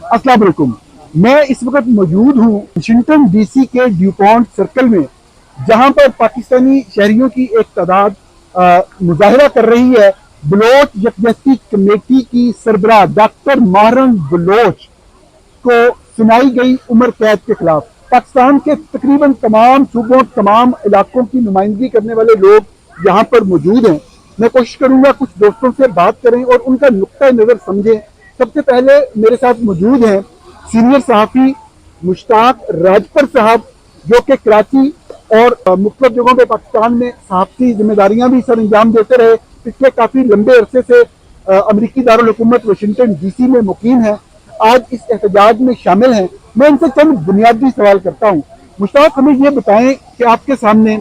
अस्सलाम वालेकुम। मैं इस वक्त मौजूद हूँ वाशिंगटन डीसी के ड्यूपॉन्ट सर्कल में, जहाँ पर पाकिस्तानी शहरियों की एक तादाद मुजाहरा कर रही है बलोच यकजहती कमेटी की सरबराह डॉक्टर माहरन बलोच को सुनाई गई उम्र कैद के खिलाफ। पाकिस्तान के तकरीबन तमाम सूबों, तमाम इलाकों की नुमाइंदगी करने वाले लोग यहाँ पर मौजूद हैं। मैं कोशिश करूंगा कुछ दोस्तों से बात करें और उनका नुक्ता नज़र समझें। सबसे पहले मेरे साथ मौजूद हैं सीनियर सहाफ़ी मुश्ताक राजपर साहब, जो कि कराची और मुख्तलिफ जगहों पर पाकिस्तान में सहाफ़ती जिम्मेदारियाँ भी सर अंजाम देते रहे। पिछले काफ़ी लंबे अरसे से अमरीकी दारुल हुकूमत वाशिंगटन डीसी में मुकीम है, आज इस एहतजाज में शामिल हैं। मैं इनसे चंद बुनियादी सवाल करता हूँ। मुश्ताक, हमें ये बताएं कि आपके सामने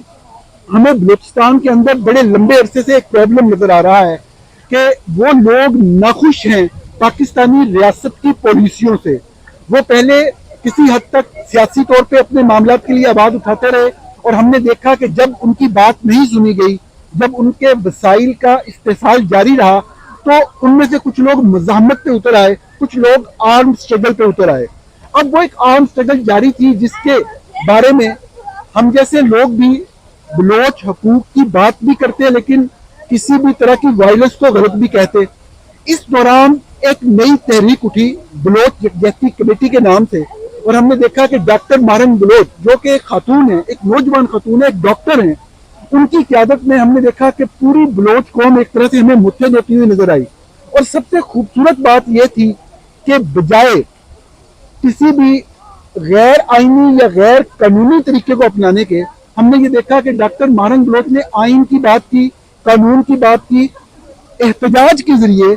हमें बलूचिस्तान के अंदर बड़े लंबे अरसे से एक प्रॉब्लम नजर आ रहा है कि वो लोग नाखुश हैं पाकिस्तानी रियासत की पॉलिसियों से। वो पहले किसी हद तक सियासी तौर पे अपने मामलात के लिए आवाज उठाते रहे और हमने देखा कि जब उनकी बात नहीं सुनी गई, जब उनके वसाइल का इस्तेसाल जारी रहा, तो उनमें से कुछ लोग मज़ाहमत पे उतर आए, कुछ लोग आर्म स्ट्रगल पे उतर आए। अब वो एक आर्म स्ट्रगल जारी थी जिसके बारे में हम जैसे लोग भी बलोच हकूक की बात भी करते, लेकिन किसी भी तरह की वायलेंस को गलत भी कहते। इस दौरान एक नई तहरीक उठी बलोच यकजहती कमेटी के नाम से, और हमने देखा कि डॉक्टर माहरन बलोच, जो कि एक खातून है, एक नौजवान खातून है, एक डॉक्टर हैं, उनकी क़यादत में हमने देखा कि पूरी बलोच कौम एक तरह से हमें मुत्तहद होती हुई नजर आई। और सबसे खूबसूरत बात यह थी कि बजाय किसी भी गैर आईनी या गैर कानूनी तरीके को अपनाने के, हमने ये देखा कि डॉक्टर माहरन बलोच ने आइन की बात की, कानून की बात की, एहतजाज के जरिए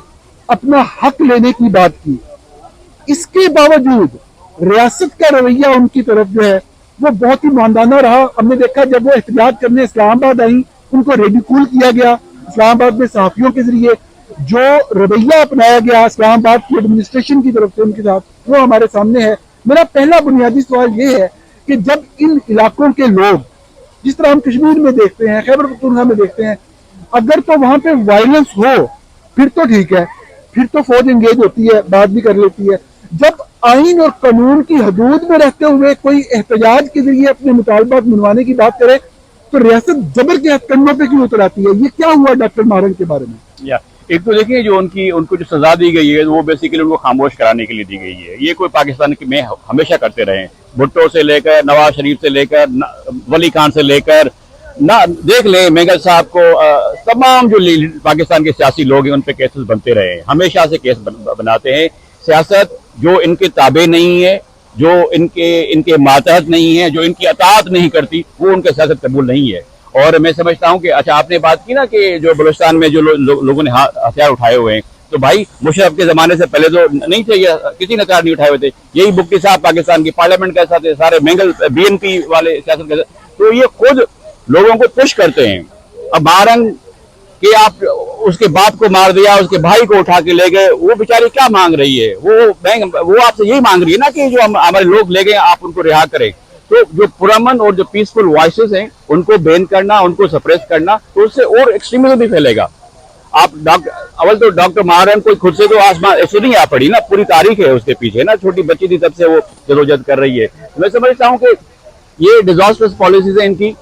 अपना हक लेने की बात की। इसके बावजूद रियासत का रवैया उनकी तरफ जो है वो बहुत ही मानदाना रहा। हमने देखा जब वो एहतजाज करने इस्लामाबाद आई, उनको रेडिकूल किया गया। इस्लामाबाद में सहाफियों के जरिए जो रवैया अपनाया गया इस्लामाबाद की एडमिनिस्ट्रेशन की तरफ से उनके साथ, वो हमारे सामने है। मेरा पहला बुनियादी सवाल ये है कि जब इन इलाकों के लोग, जिस तरह हम कश्मीर में देखते हैं, खैबर पख्तूनख्वा में देखते हैं, अगर तो वहां पे वायलेंस हो फिर तो ठीक है, फिर तो फौज एंगेज होती है, बात भी कर लेती है। जब आइन और कानून की हदूद में रहते हुए कोई एहतजाज के जरिए अपने मुतालबात मनवाने की बात करे, तो रियासत जबर के हथकंडों पे क्यों उतर आती है? ये क्या हुआ डॉक्टर माहरन के बारे में? एक तो देखिए, जो उनको जो सजा दी गई है वो बेसिकली उनको खामोश कराने के लिए दी गई है। ये कोई पाकिस्तान में हमेशा करते रहे, भुट्टो से लेकर, नवाज शरीफ से लेकर, वली खान से लेकर, ना देख ले मेगल साहब को, तमाम जो पाकिस्तान के सियासी लोग हैं उन पे केसेस बनते रहे हैं, हमेशा से केस बनाते हैं। सियासत जो इनके ताबे नहीं है, जो इनके मातहत नहीं है, जो इनकी अताअत नहीं करती, वो उनके सियासत कबूल नहीं है। और मैं समझता हूँ कि अच्छा, आपने बात की ना कि जो बलूचिस्तान में जो लोगों ने हथियार उठाए हुए हैं, तो भाई मुशर्रफ के जमाने से पहले तो नहीं थे, किसी ने हथियार नहीं उठाए हुए थे। यही भुट्टो साहब पाकिस्तान की पार्लियामेंट के साथ, सारे मेंगल बीएनपी वाले सियासत के साथ, तो ये खुद लोगों को पुश करते हैं। अब माहरन कि आप उसके बाप को मार दिया, उसके भाई को उठा के ले गए, वो बेचारी क्या मांग रही है? वो आपसे यही मांग रही है ना कि जो हमारे लोग ले गए आप उनको रिहा करें। तो जो पुरअमन और जो पीसफुल वॉइसेस हैं उनको बैन करना, उनको सप्रेस करना, तो उससे और एक्सट्रीमिज्म भी फैलेगा। आप अव्वल तो डॉक्टर माहरन कोई खुद से तो आसमान ऐसे नहीं आ पड़ी ना, पूरी तारीख है उसके पीछे ना, छोटी बच्ची थी तब से वो जदोजहद कर रही है। मैं समझता हूँ कि ये डिजास्टर्स पॉलिसीज है इनकी,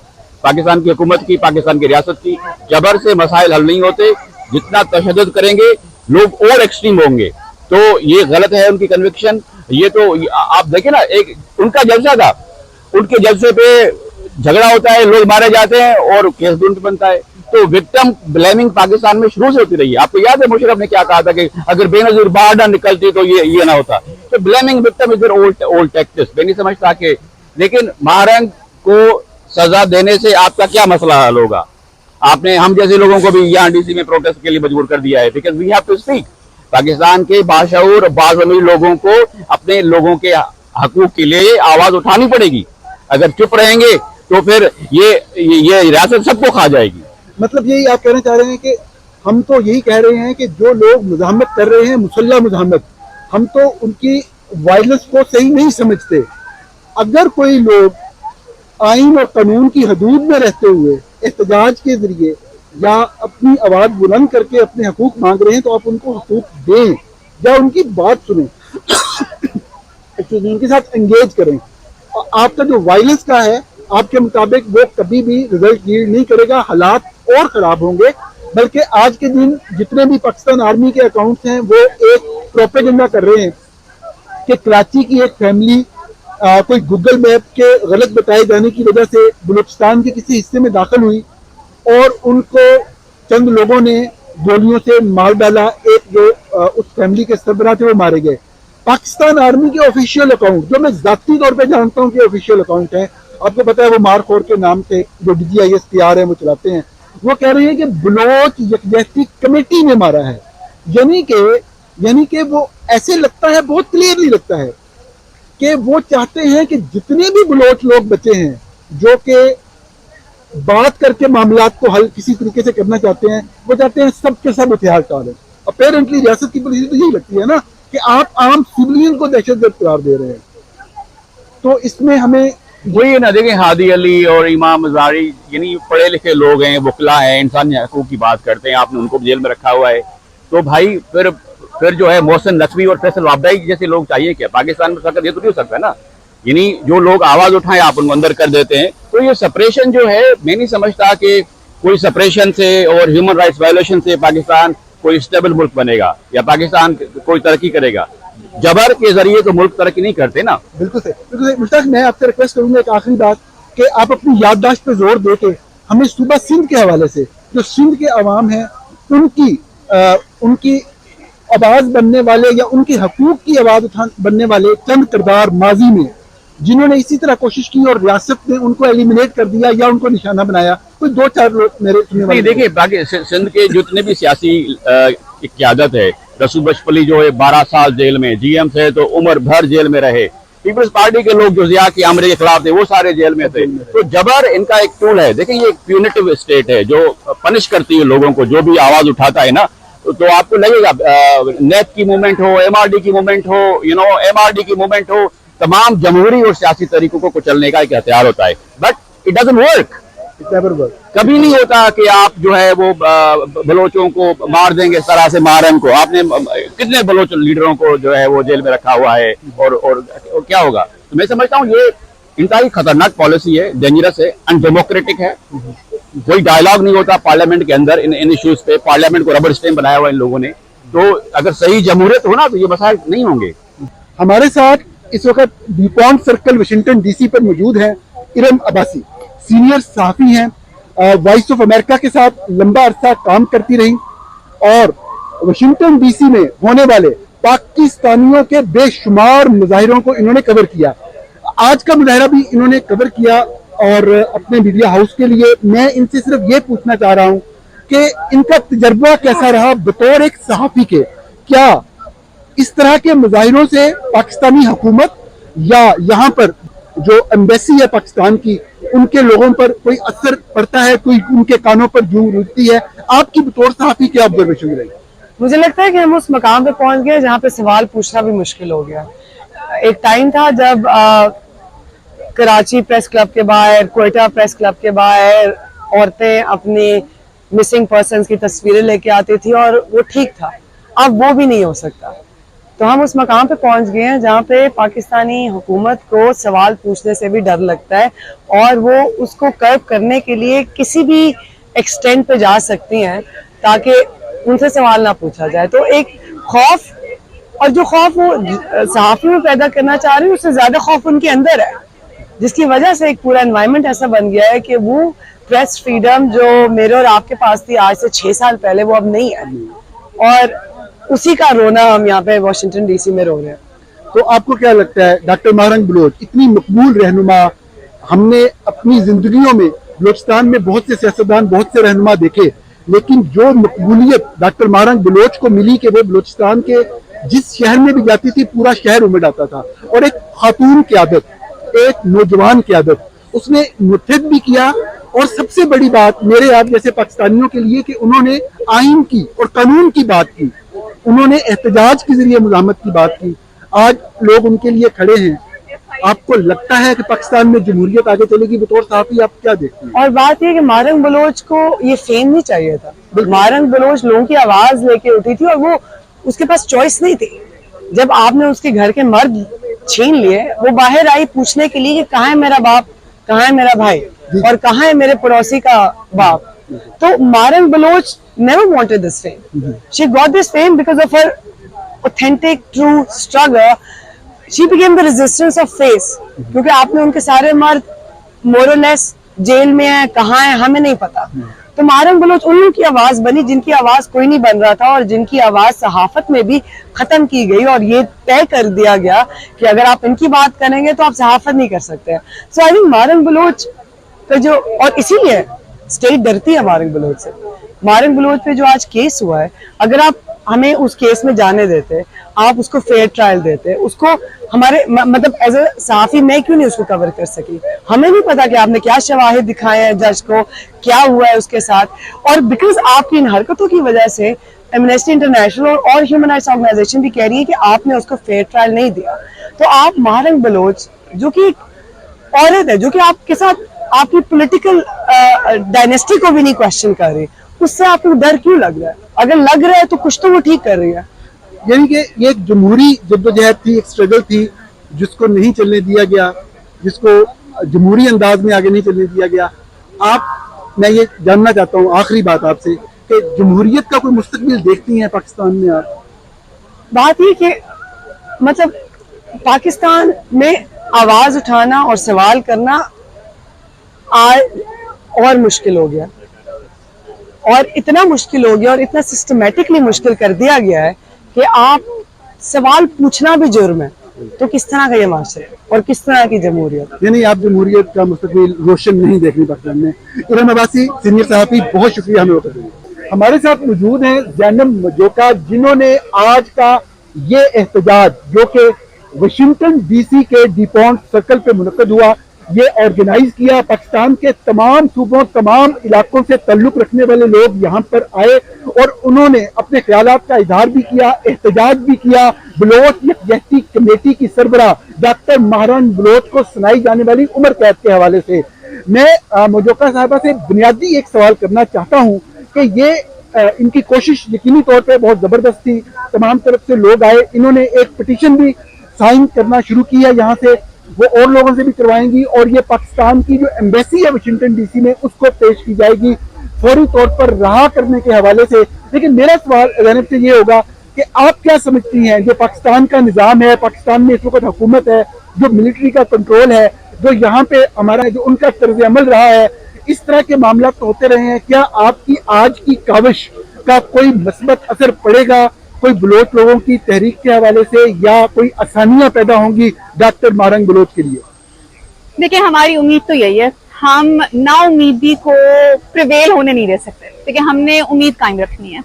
पाकिस्तान की हुकूमत की, पाकिस्तान की रियासत की। जबर से मसाइल हल नहीं होते, जितना तशद्दुद करेंगे लोग और एक्सट्रीम होंगे। तो ये गलत है उनकी कन्विक्शन। ये तो आप देखें ना, एक उनका जलसा था, उनके जलसे पे झगड़ा होता है, लोग मारे जाते हैं और केस ढूंढ बनता है। तो विक्टिम ब्लेमिंग पाकिस्तान में शुरू से होती रही है। आपको याद है मुशर्रफ ने क्या कहा था कि अगर बेनजीर बाहर ना निकलती तो ये ना होता। तो blaming victim is old tactics. मैं नहीं समझता कि, लेकिन माहरन को सजा देने से आपका क्या मसला हल होगा? आपने हम जैसे लोगों को भी यहाँ डीसी में प्रोटेस्ट के लिए मजबूर कर दिया है, because we have to speak. Pakistan के बाशऊर बाज़मीर लोगों को अपने लोगों के हकूक के लिए आवाज उठानी पड़ेगी। अगर चुप रहेंगे तो फिर ये रियासत सबको खा जाएगी। मतलब यही आप कहना चाह रहे हैं कि हम तो यही कह रहे हैं कि जो लोग मुज़ाहमत कर रहे हैं, मुसल्लह मुज़ाहमत, हम तो उनकी वायलेंस को सही नहीं समझते। अगर कोई लोग आइन और कानून की हदूद में रहते हुए एहतजाज के जरिए या अपनी आवाज बुलंद करके अपने हकूक मांग रहे हैं, तो आप उनको हकूक दें या उनकी बात सुनें। بچوں سے ان کے ساتھ انگیج کریں. اور آپ کا جو وائلنس کا ہے آپ کے مطابق وہ کبھی بھی رزلٹ ییلڈ نہیں کرے گا, حالات اور خراب ہوں گے. بلکہ آج کے دن جتنے بھی پاکستان آرمی کے اکاؤنٹس ہیں وہ ایک پروپیگنڈا کر رہے ہیں کہ کراچی کی ایک فیملی کوئی گوگل میپ کے غلط بتائے جانے کی وجہ سے بلوچستان کے کسی حصے میں داخل ہوئی اور ان کو چند لوگوں نے گولیوں سے مار ڈالا. ایک جو اس فیملی کے سربراہ تھے وہ مارے گئے. پاکستان آرمی کے آفیشیل اکاؤنٹ جو میں ذاتی طور پہ جانتا ہوں کہ آفیشیل اکاؤنٹ ہیں, آپ کو پتا ہے وہ مارخور کے نام سے جو DGISPR ہے وہ چلاتے ہیں, وہ کہہ رہے ہیں کہ بلوچ یکجہتی کمیٹی نے مارا ہے. یعنی کہ وہ ایسے لگتا ہے, بہت کلیئرلی لگتا ہے کہ وہ چاہتے ہیں کہ جتنے بھی بلوچ لوگ بچے ہیں جو کہ بات کر کے معاملات کو حل کسی طریقے سے کرنا چاہتے ہیں, وہ چاہتے ہیں سب کے سب ہتھیار ڈالیں. اپیرنٹلی ریاست کی پالیسی تو یہی لگتی ہے نا کہ آپ عام سویلین کو دہشت گرد قرار دے رہے ہیں. تو اس میں ہمیں وہی ہے نا, دیکھیں ہادی علی اور امام ازاری یعنی پڑھے لکھے لوگ ہیں, وکلا ہیں, انسانی حقوق کی بات کرتے ہیں, آپ نے ان کو جیل میں رکھا ہوا ہے. تو بھائی پھر جو ہے محسن نقوی اور فیصل وابدائی جیسے لوگ چاہیے کیا پاکستان میں سرکار, یہ تو نہیں ہو سکتا ہے نا. یعنی جو لوگ آواز اٹھائیں آپ ان کو اندر کر دیتے ہیں. تو یہ سپریشن جو ہے میں نہیں سمجھتا کہ کوئی سپریشن سے اور ہیومن رائٹس وائلیشن سے پاکستان کوئی اسٹیبل ملک بنے گا یا پاکستان کوئی ترقی کرے گا. جبر کے ذریعے تو ملک ترقی نہیں کرتے نا. بالکل صحیح. مشتاق میں آپ سے ریکویسٹ کروں گا ایک آخری بات کہ آپ اپنی یادداشت پہ زور دے کے ہمیں صوبہ سندھ کے حوالے سے جو سندھ کے عوام ہیں ان کی آواز بننے والے یا ان کے حقوق کی آواز بننے والے چند کردار ماضی میں جنہوں نے اسی طرح کوشش کی اور ریاست نے ان کو ایلیمینیٹ کر دیا یا ان کو نشانہ بنایا, کوئی دو چار لوگ میرے سننے والے. دیکھیے سندھ کے جتنے بھی سیاسی قیادت ہے, رسول بشپلی جو ہے 12 سال جیل میں, جی ایم سے تو عمر بھر جیل میں رہے, پیپلز پارٹی کے لوگ جو ضیاء کی عامرے کے خلاف تھے وہ سارے جیل میں تھے. تو جبر ان کا ایک ٹول ہے. دیکھیں یہ ایک پیونیٹیو اسٹیٹ ہے جو پنش کرتی ہے لوگوں کو, جو بھی آواز اٹھاتا ہے نا. تو آپ کو لگے گا نیب کی موومنٹ ہو, MRD کی موومنٹ ہو, MRD کی موومنٹ ہو, تمام جمہوری اور سیاسی طریقوں کو کچلنے کا ایک ہتھیار ہوتا ہے. But it doesn't work. کبھی نہیں ہوتا کہ آپ جو ہے وہ بلوچوں کو مار دیں گے اس طرح سے مارن کو. آپ نے کتنے بلوچ لیڈروں کو جو ہے وہ جیل میں رکھا ہوا ہے اور کیا ہوگا. تو میں سمجھتا ہوں یہ انتہائی خطرناک پالیسی ہے, ڈینجرس ہے, انڈیموکریٹک ہے. کوئی ڈائلاگ نہیں ہوتا پارلیمنٹ کے اندر ان ایشوز پہ. پارلیمنٹ کو ربڑ اسٹیمپ بنایا ہوا ان لوگوں نے. تو اگر صحیح جمہوریت ہو نا تو یہ مسائل نہیں ہوں گے. ہمارے ساتھ اس وقت ڈیوپونٹ سرکل واشنگٹن DC پر موجود ہیں ارم عباسی, سینئر صحافی ہیں, وائس آف امریکہ کے ساتھ لمبا عرصہ کام کرتی رہی اور واشنگٹن DC میں ہونے والے پاکستانیوں کے بے شمار مظاہروں کو انہوں نے کور کیا. آج کا مظاہرہ بھی انہوں نے کور کیا اور اپنے میڈیا ہاؤس کے لیے. میں ان سے صرف یہ پوچھنا چاہ رہا ہوں کہ ان کا تجربہ کیسا رہا بطور ایک صحافی کے. کیا اس طرح کے مظاہروں سے پاکستانی حکومت یا یہاں پر جو ایمبیسی ہے پاکستان کی ان کے لوگوں پر کوئی اثر پڑتا ہے, کوئی ان کے کانوں پر جوں رکتی ہے؟ آپ کی بطور صحافی کیا آبزرویشن رہی؟ مجھے لگتا ہے کہ ہم اس مقام پہ پہنچ گئے جہاں پہ سوال پوچھنا بھی مشکل ہو گیا. ایک ٹائم تھا جب کراچی پریس کلب کے باہر, کوئٹہ پریس کلب کے باہر عورتیں اپنی مسنگ پرسنز کی تصویریں لے کے آتی تھی اور وہ ٹھیک تھا. اب وہ بھی نہیں ہو سکتا. تو ہم اس مقام پہ پہنچ گئے ہیں جہاں پہ پاکستانی حکومت کو سوال پوچھنے سے بھی ڈر لگتا ہے اور وہ اس کو کرب کرنے کے لیے کسی بھی ایکسٹینٹ پہ جا سکتی ہیں تاکہ ان سے سوال نہ پوچھا جائے. تو ایک خوف, اور جو خوف وہ صحافی میں پیدا کرنا چاہ رہی ہے اس سے زیادہ خوف ان کے اندر ہے, جس کی وجہ سے ایک پورا انوائرمنٹ ایسا بن گیا ہے کہ وہ پریس فریڈم جو میرے اور آپ کے پاس تھی آج سے 6 سال پہلے وہ اب نہیں ہے. اور اسی کا رونا ہم یہاں پہ واشنگٹن DC میں رو رہے ہیں. تو آپ کو کیا لگتا ہے ڈاکٹر مہرنگ بلوچ اتنی مقبول رہنما, ہم نے اپنی زندگیوں میں بلوچستان میں بہت سے سیاستدان, بہت سے رہنما دیکھے, لیکن جو مقبولیت ڈاکٹر مہرنگ بلوچ کو ملی کہ وہ بلوچستان کے جس شہر میں بھی جاتی تھی پورا شہر امڑ آتا تھا. اور ایک خاتون قیادت, ایک نوجوان قیادت, اس نے متحد بھی کیا. اور سب سے بڑی بات میرے آپ جیسے پاکستانیوں کے لیے کہ انہوں نے آئین کی اور قانون کی بات کی, انہوں نے احتجاج کے ذریعے مزاحمت کی بات کی. آج لوگ ان کے لیے کھڑے ہیں. آپ کو لگتا ہے کہ پاکستان میں جمہوریت آگے چلے گی؟ بطور صحافی آپ کیا دیکھتے ہیں؟ اور بات یہ کہ مہرنگ بلوچ کو یہ فیم نہیں چاہیے تھا. مہرنگ بلوچ لوگوں کی آواز لے کے اٹھی تھی اور وہ اس کے پاس چوائس نہیں تھی. جب آپ نے اس کے گھر کے مرد छीन लिए, वो बाहर आई पूछने के लिए कि कहाँ है मेरा बाप, कहाँ है मेरा भाई और कहाँ है मेरे पड़ोसी का बाप. तो मारन Bloch never wanted this fame. She got this fame because of her authentic, true struggle. She became the resistance of face. क्योंकि आपने उनके सारे मर्द more or less जेल में है, कहाँ है हमें नहीं पता. तो मारन बलोच उन लोगों की आवाज बनी जिनकी आवाज कोई नहीं बन रहा था और जिनकी आवाज सहाफत में भी खत्म की गई और ये तय कर दिया गया कि अगर आप इनकी बात करेंगे तो आप सहाफत नहीं कर सकते. सो आई थिंक मारन बलोच का जो, और इसीलिए स्टेट डरती है मारन बलोच से. मारन बलोच पे जो आज केस हुआ है, अगर आप हमें उस केस में जाने देते, आप उसको फेयर ट्रायल देते, उसको हमारे मतलब एज अ सहाफी मैं क्यों नहीं उसको कवर कर सकी. हमें नहीं पता कि आपने क्या शवाहिद दिखाए हैं जज को, क्या हुआ है उसके साथ. और बिकॉज आपकी इन हरकतों की वजह से एमनेस्टी इंटरनेशनल और ह्यूमन राइट्स ऑर्गेनाइजेशन भी कह रही है कि आपने उसको फेयर ट्रायल नहीं दिया. तो आप मारन बलोच जो कि औरत है, जो कि आपके साथ आपकी पॉलिटिकल डायनेस्टी को भी नहीं क्वेश्चन कर रही, उससे आपको डर क्यों लग रहा है? अगर लग रहा है तो कुछ तो वो ठीक कर रही है. यानी कि ये एक जमहूरी जद्दोजहद थी, एक स्ट्रगल थी जिसको नहीं चलने दिया गया, जिसको जमहूरी अंदाज में आगे नहीं चलने दिया गया. मैं ये जानना चाहता हूँ आखिरी बात आपसे कि जमहूरियत का कोई मुस्तकबिल देखती हैं पाकिस्तान में आप? बात ये कि मतलब पाकिस्तान में आवाज उठाना और सवाल करना आज और मुश्किल हो गया, और इतना मुश्किल हो गया और इतना सिस्टमेटिकली मुश्किल कर दिया गया है कि आप सवाल पूछना भी जुर्म है. तो किस तरह का ये माशरा और किस तरह की जमहूरियत? यानी आप जमहूरियत का मुस्तकबिल रोशन नहीं देख रही पाकिस्तान में. इरहम अब्बासी, सीनियर सहाफी, बहुत शुक्रिया हमें वक्त देने. हमारे साथ मौजूद हैं ज़ैनब मजोका, जिन्होंने आज का ये एहतजाज जो कि वाशिंगटन डीसी के डीपॉन्ट सर्कल पे मुनक्कद हुआ, ये ऑर्गेनाइज किया. पाकिस्तान के तमाम सूबों, तमाम इलाकों से ताल्लुक रखने वाले लोग यहाँ पर आए और उन्होंने अपने ख्यालात का इजहार भी किया, एहतजाज भी किया. बलोच यकजहती कमेटी की सरबराह डॉक्टर महरान बलोच को सुनाई जाने वाली उम्र कैद के हवाले से मैं मजोका साहबा से बुनियादी एक सवाल करना चाहता हूँ कि ये इनकी कोशिश यकीनी तौर पर बहुत ज़बरदस्त थी. तमाम तरफ से लोग आए, इन्होंने एक पिटीशन भी साइन करना शुरू किया यहाँ से, वो और लोगों से भी करवाएंगी और ये पाकिस्तान की जो एम्बेसी है वाशिंगटन डीसी में उसको पेश की जाएगी फौरी तौर पर रहा करने के हवाले से. लेकिन मेरा सवाल ज़ैनब से ये होगा कि आप क्या समझती हैं, जो पाकिस्तान का निज़ाम है, पाकिस्तान में इस वक्त हुकूमत है, जो मिलिट्री का कंट्रोल है, जो यहाँ पे हमारा जो उनका तर्ज अमल रहा है, इस तरह के मामला तो होते रहे हैं, क्या आपकी आज की काविश का कोई मस्बत असर पड़ेगा कोई बलोच लोगों की तहरीक के हवाले से, या कोई आसानियां पैदा होंगी डॉक्टर महरान बलोच के लिए? देखिए, हमारी उम्मीद तो यही है, हम ना उम्मीदी को प्रिवेल होने नहीं दे सकते. देखिए, हमने उम्मीद कायम रखनी है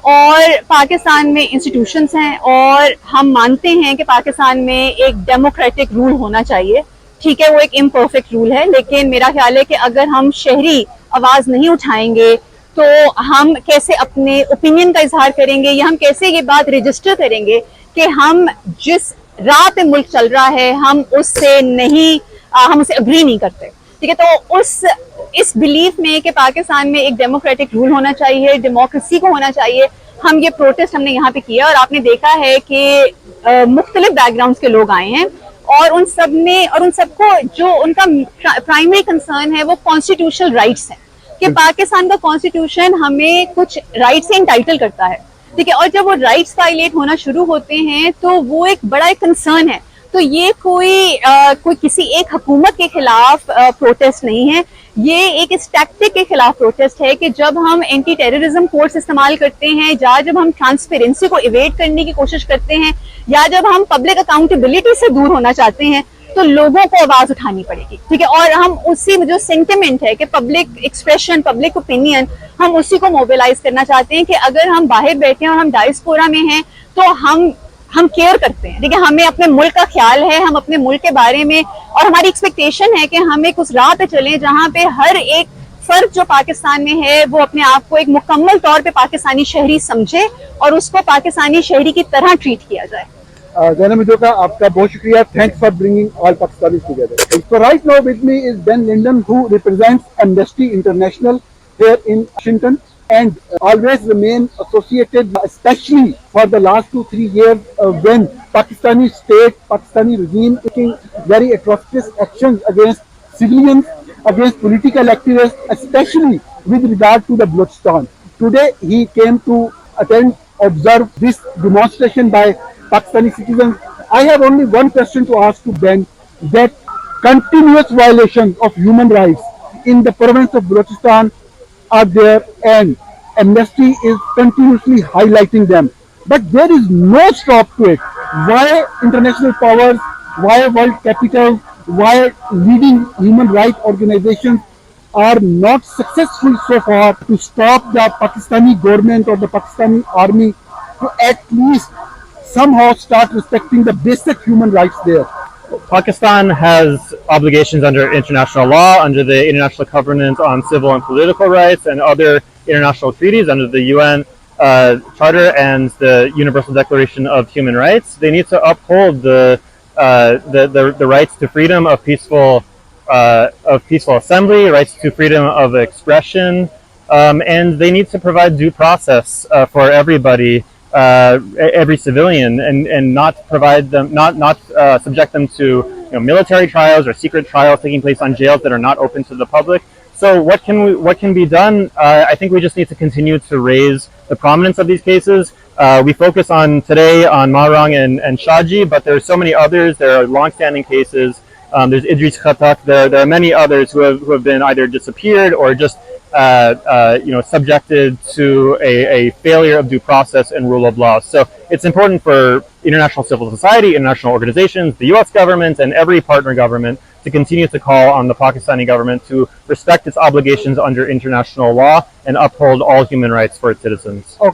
और पाकिस्तान में इंस्टीट्यूशंस हैं और हम मानते हैं कि पाकिस्तान में एक डेमोक्रेटिक रूल होना चाहिए. ठीक है, वो एक इम्परफेक्ट रूल है, लेकिन मेरा ख्याल है कि अगर हम शहरी आवाज नहीं उठाएंगे तो हम कैसे अपने ओपिनियन का इजहार करेंगे, या हम कैसे ये बात रजिस्टर करेंगे कि हम जिस राह पे मुल्क चल रहा है हम उससे नहीं हम उससे अग्री नहीं करते. ठीक है, तो इस बिलीफ में कि पाकिस्तान में एक डेमोक्रेटिक रूल होना चाहिए, डेमोक्रेसी को होना चाहिए, हम ये प्रोटेस्ट हमने यहाँ पे किया. और आपने देखा है कि मुख्तलिफ बैकग्राउंड के लोग आए हैं और उन सबको जो उनका प्राइमरी कंसर्न है वो कॉन्स्टिट्यूशनल राइट्स हैं कि पाकिस्तान का कॉन्स्टिट्यूशन हमें कुछ राइट से इंटाइटल करता है. ठीक है, और जब वो राइट्स वायलेट होना शुरू होते हैं तो वो एक बड़ा एक कंसर्न है. तो ये कोई किसी एक हुकूमत के खिलाफ प्रोटेस्ट नहीं है, ये एक इस टैक्टिक के खिलाफ प्रोटेस्ट है कि जब हम एंटी टेररिज्म कोर्स इस्तेमाल करते हैं, या जब हम ट्रांसपेरेंसी को इवेट करने की कोशिश करते हैं, या जब हम पब्लिक अकाउंटेबिलिटी से दूर होना चाहते हैं, तो लोगों को आवाज उठानी पड़ेगी. ठीक है, और हम उसी जो सेंटिमेंट है कि पब्लिक एक्सप्रेशन, पब्लिक ओपिनियन, हम उसी को मोबिलाइज करना चाहते हैं कि अगर हम बाहर बैठे हैं और हम डायस्पोरा में हैं तो हम केयर करते हैं. ठीक है, हमें अपने मुल्क का ख्याल है, हम अपने मुल्क के बारे में, और हमारी एक्सपेक्टेशन है कि हम एक उस राह पे चलें जहां पे हर एक फर्द जो पाकिस्तान में है वो अपने आप को एक मुकम्मल तौर पे पाकिस्तानी शहरी समझे और उसको पाकिस्तानी शहरी की तरह ट्रीट किया जाए. ज़ैनब मजोका, आपका बहुत शुक्रिया. Thanks for bringing all Pakistanis together. So right now with me is Ben Linden, who represents Amnesty International here in Washington. and always remain associated, especially for the last 2-3 years when Pakistani state, Pakistani regime taking very atrocious actions against civilians, against political activists, especially with regard to the Balochistan. Today he came to observe this demonstration by Pakistani citizens. I have only one question to ask to Ben, that continuous violations of human rights in the province of Balochistan are there, and Amnesty is continuously highlighting them. But there is no stop to it. Why international powers, why world capitals, why leading human rights organizations are not successful so far to stop the Pakistani government or the Pakistani army to at least somehow start respecting the basic human rights there? Pakistan has obligations under international law, under the International Covenant on Civil and Political Rights, and other international treaties under the UN Charter and the Universal Declaration of Human Rights. They need to uphold the rights to freedom of peaceful assembly, rights to freedom of expression, and they need to provide due process for everybody, every civilian, and not provide them, not subject them to military trials or secret trials taking place on jails that are not open to the public. So what can be done? I think we just need to continue to raise the prominence of these cases. We focus today on Mahrang and Shaji, but there are so many others. There are long-standing cases. There's Idris Khatak. There are many others who have been either disappeared or just subjected to a failure of due process and rule of law. So it's important for international civil society, international organizations, the U.S. government, and every partner government to continue to call on the Pakistani government to respect its obligations under international law and uphold all human rights for its citizens. Okay.